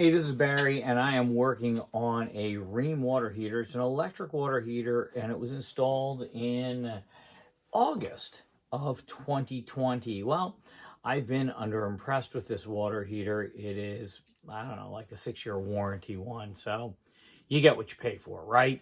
Hey, this is Barry, and I am working on a Rheem water heater. It's an electric water heater, and it was installed in August of 2020. Well, I've been impressed with this water heater. It is, I don't know, like a 6-year warranty one, so you get what you pay for, right?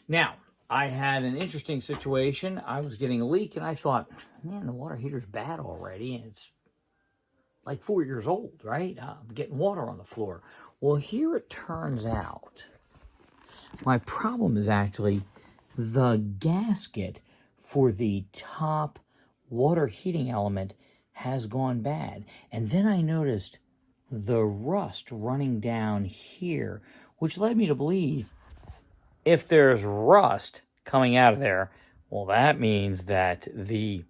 Now, I had an interesting situation. I was getting a leak, and I thought, man, the water heater's bad already, and it's like 4 years old, right? I'm getting water on the floor. Well, here it turns out my problem is actually the gasket for the top water heating element has gone bad. And then I noticed the rust running down here, which led me to believe if there's rust coming out of there, well, that means that the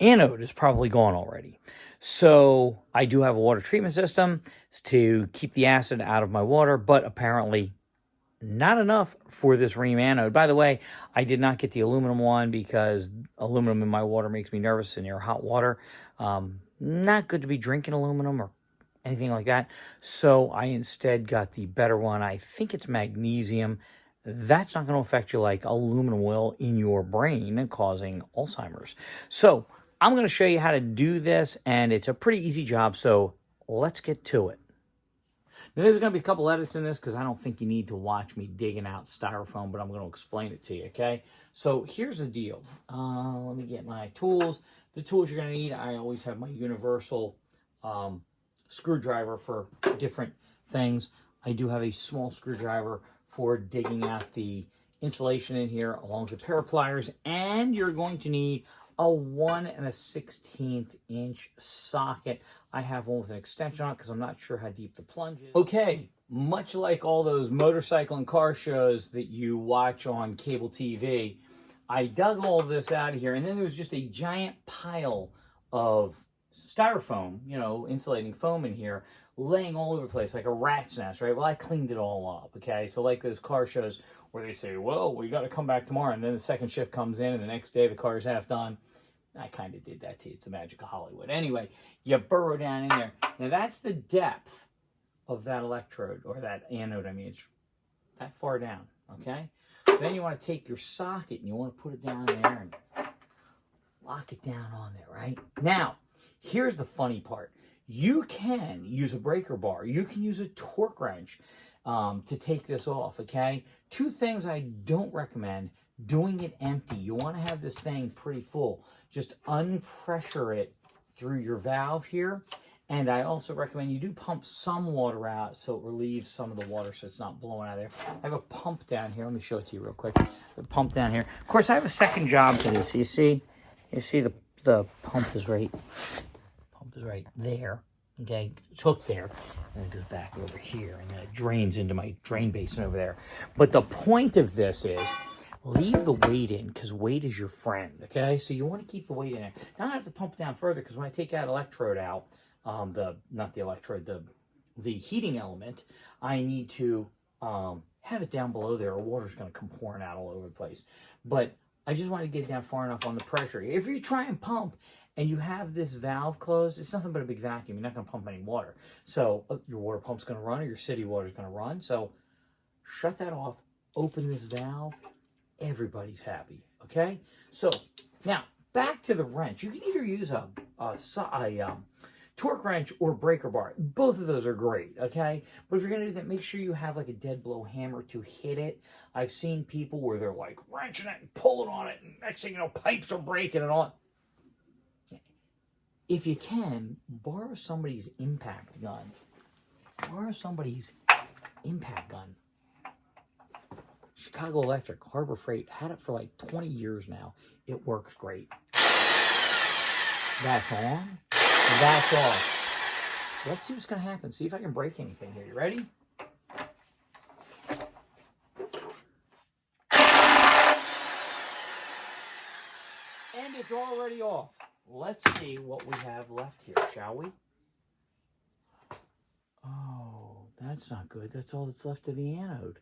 anode is probably gone already. So I do have a water treatment system to keep the acid out of my water, but apparently not enough for this Rheem anode. By the way, I did not get the aluminum one because aluminum in my water makes me nervous near hot water. Not good to be drinking aluminum or anything like that. So I instead got the better one. I think it's magnesium. That's not going to affect you like aluminum will in your brain, causing Alzheimer's. So I'm going to show you how to do this, and it's a pretty easy job, so let's get to it. Now, there's going to be a couple edits in this because I don't think you need to watch me digging out styrofoam, but I'm going to explain it to you, okay? So here's the deal. Let me get my tools. The tools you're going to need, I always have my universal screwdriver for different things. I do have a small screwdriver for digging out the insulation in here, along with a pair of pliers, and you're going to need a 1 1/16 inch socket. I have one with an extension on it because I'm not sure how deep the plunge is. Okay, much like all those motorcycle and car shows that you watch on cable TV, I dug all this out of here, and then there was just a giant pile of styrofoam, you know, insulating foam in here, laying all over the place like a rat's nest, right? Well, I cleaned it all up, okay? So like those car shows where they say, well, we got to come back tomorrow, and then the second shift comes in, and the next day the car's half done. I kind of did that too. It's the magic of Hollywood. Anyway, you burrow down in there. Now, that's the depth of that electrode, or that anode, I mean. It's that far down, okay? So then you want to take your socket, and you want to put it down there and lock it down on there, right? Now, here's the funny part. You can use a breaker bar. You can use a torque wrench to take this off, okay? Two things I don't recommend: doing it empty. You want to have this thing pretty full. Just unpressure it through your valve here. And I also recommend you do pump some water out so it relieves some of the water so it's not blowing out of there. I have a pump down here. Let me show it to you real quick. The pump down here. Of course, I have a second job to this. You see the pump is right there. Okay, it's hooked there, and it goes back over here, and then it drains into my drain basin over there. But the point of this is, leave the weight in, because weight is your friend, okay? So you want to keep the weight in there. Now I have to pump it down further, because when I take that electrode out, the heating element, I need to have it down below there, or water's going to come pouring out all over the place. But I just want to get it down far enough on the pressure. If you try and pump, and you have this valve closed, it's nothing but a big vacuum. You're not going to pump any water. So your water pump's going to run, or your city water's going to run. So shut that off, open this valve, everybody's happy, okay? So now, back to the wrench. You can either use a torque wrench or breaker bar. Both of those are great, okay? But if you're going to do that, make sure you have like a dead blow hammer to hit it. I've seen people where they're like wrenching it and pulling on it, and next thing you know, pipes are breaking and all. If you can, borrow somebody's impact gun. Borrow somebody's impact gun. Chicago Electric, Harbor Freight, had it for like 20 years now. It works great. That's on. That's off. Let's see what's going to happen. See if I can break anything here. You ready? And it's already off. Let's see what we have left here, shall we? Oh, that's not good. That's all that's left of the anode.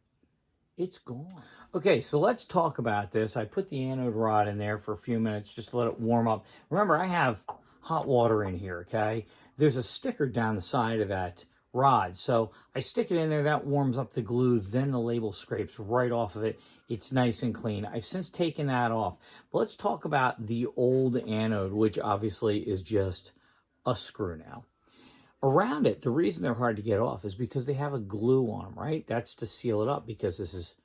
It's gone. Okay, so let's talk about this. I put the anode rod in there for a few minutes just to let it warm up. Remember, I have hot water in here, okay? There's a sticker down the side of that rod. So I stick it in there, that warms up the glue, then the label scrapes right off of it. It's nice and clean. I've since taken that off. But let's talk about the old anode, which obviously is just a screw now. Around it, the reason they're hard to get off is because they have a glue on them, right? That's to seal it up because this is,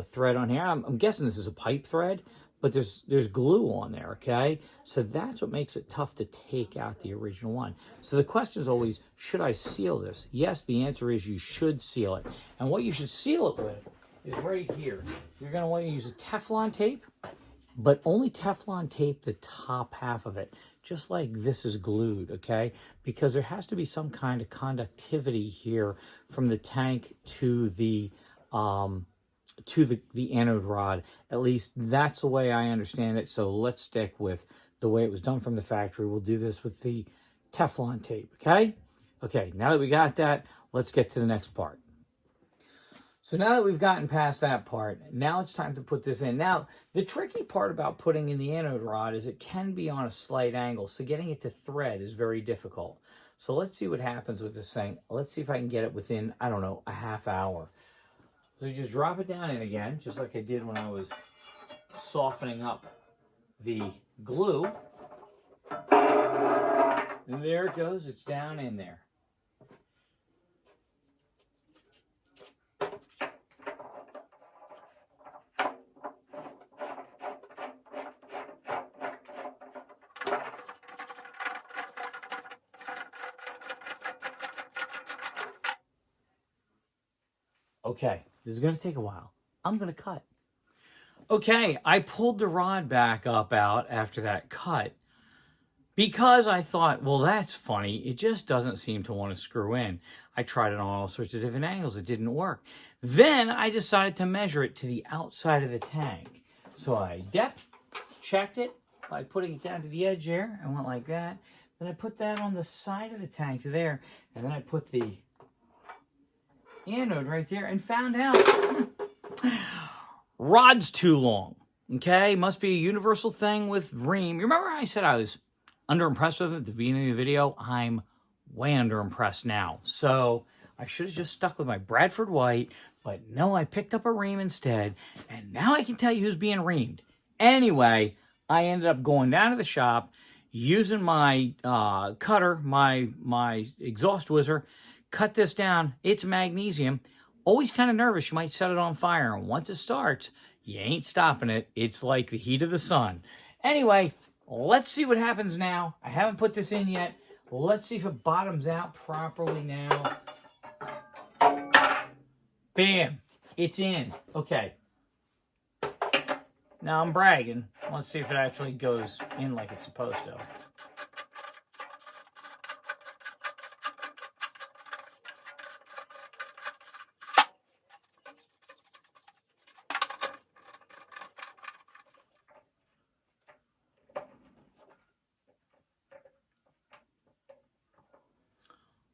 thread on here. I'm guessing this is a pipe thread, but there's glue on there, okay? So that's what makes it tough to take out the original one. So the question is always, should I seal this? Yes, the answer is you should seal it. And what you should seal it with is right here. You're going to want to use a Teflon tape, but only Teflon tape the top half of it, just like this is glued, okay? Because there has to be some kind of conductivity here from the tank to the anode rod. At least that's the way I understand it. So let's stick with the way it was done from the factory. We'll do this with the Teflon tape, okay? Okay, now that we got that, let's get to the next part. So now that we've gotten past that part, now it's time to put this in. Now, the tricky part about putting in the anode rod is it can be on a slight angle, so getting it to thread is very difficult. So let's see what happens with this thing. Let's see if I can get it within, I don't know, a half hour. So you just drop it down in again, just like I did when I was softening up the glue. And there it goes, it's down in there. Okay, this is going to take a while. I'm going to cut. Okay, I pulled the rod back up out after that cut because I thought, well, that's funny. It just doesn't seem to want to screw in. I tried it on all sorts of different angles. It didn't work. Then I decided to measure it to the outside of the tank. So I depth checked it by putting it down to the edge there. I went like that. Then I put that on the side of the tank to there. And then I put the anode right there and found out rod's too long. Okay, must be a universal thing with Rheem. You remember I said I was underimpressed with it at the beginning of the video? I'm way underimpressed now. So I should have just stuck with my Bradford White, but no, I picked up a Rheem instead, and now I can tell you who's being reamed. Anyway, I ended up going down to the shop, using my cutter, my exhaust whizzer, cut this down. It's magnesium. Always kind of nervous. You might set it on fire. And once it starts, you ain't stopping it. It's like the heat of the sun. Anyway, let's see what happens now. I haven't put this in yet. Let's see if it bottoms out properly now. Bam. It's in. Okay. Now I'm bragging. Let's see if it actually goes in like it's supposed to.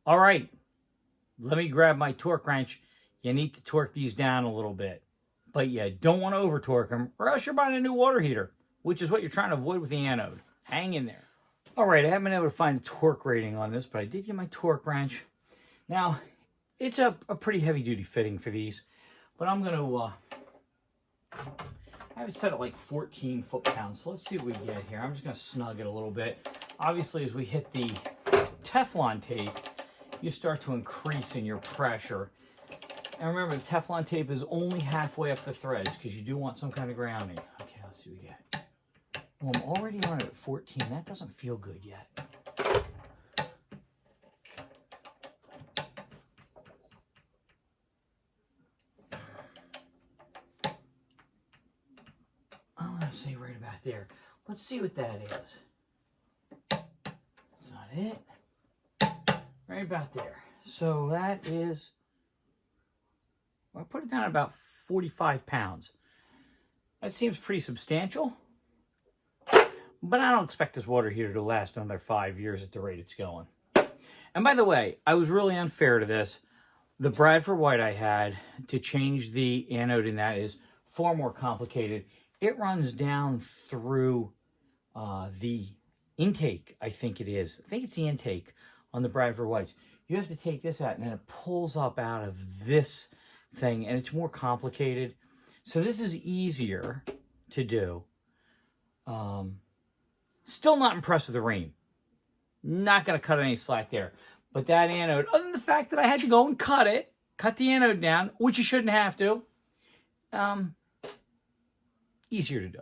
All right, let me grab my torque wrench. You need to torque these down a little bit, but you don't want to over torque them or else you're buying a new water heater, which is what you're trying to avoid with the anode. Hang in there. All right, I haven't been able to find a torque rating on this, but I did get my torque wrench. Now, it's a pretty heavy duty fitting for these, but I'm going to I have it set at like 14 foot-pounds. So let's see what we get here. I'm just going to snug it a little bit. Obviously, as we hit the Teflon tape, you start to increase in your pressure. And remember, the Teflon tape is only halfway up the threads because you do want some kind of grounding. Okay, let's see what we get. Well, I'm already on it at 14. That doesn't feel good yet. I'm going to say right about there. Let's see what that is. That's not it. Right about there. So that is, well, I put it down at about 45 pounds. That seems pretty substantial. But I don't expect this water heater to last another 5 years at the rate it's going. And by the way, I was really unfair to this. The Bradford White I had to change the anode in that is far more complicated. It runs down through the intake, I think it is. I think it's the intake on the Bradford Whites. You have to take this out, and then it pulls up out of this thing, and it's more complicated. So this is easier to do. Still not impressed with the Rheem. Not going to cut any slack there. But that anode, other than the fact that I had to go and cut the anode down, which you shouldn't have to, easier to do.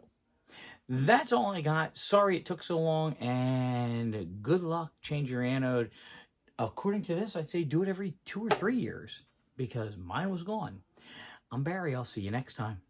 That's all I got. Sorry it took so long, and good luck change your anode. According to this, I'd say do it every 2 or 3 years because mine was gone. I'm Barry. I'll see you next time.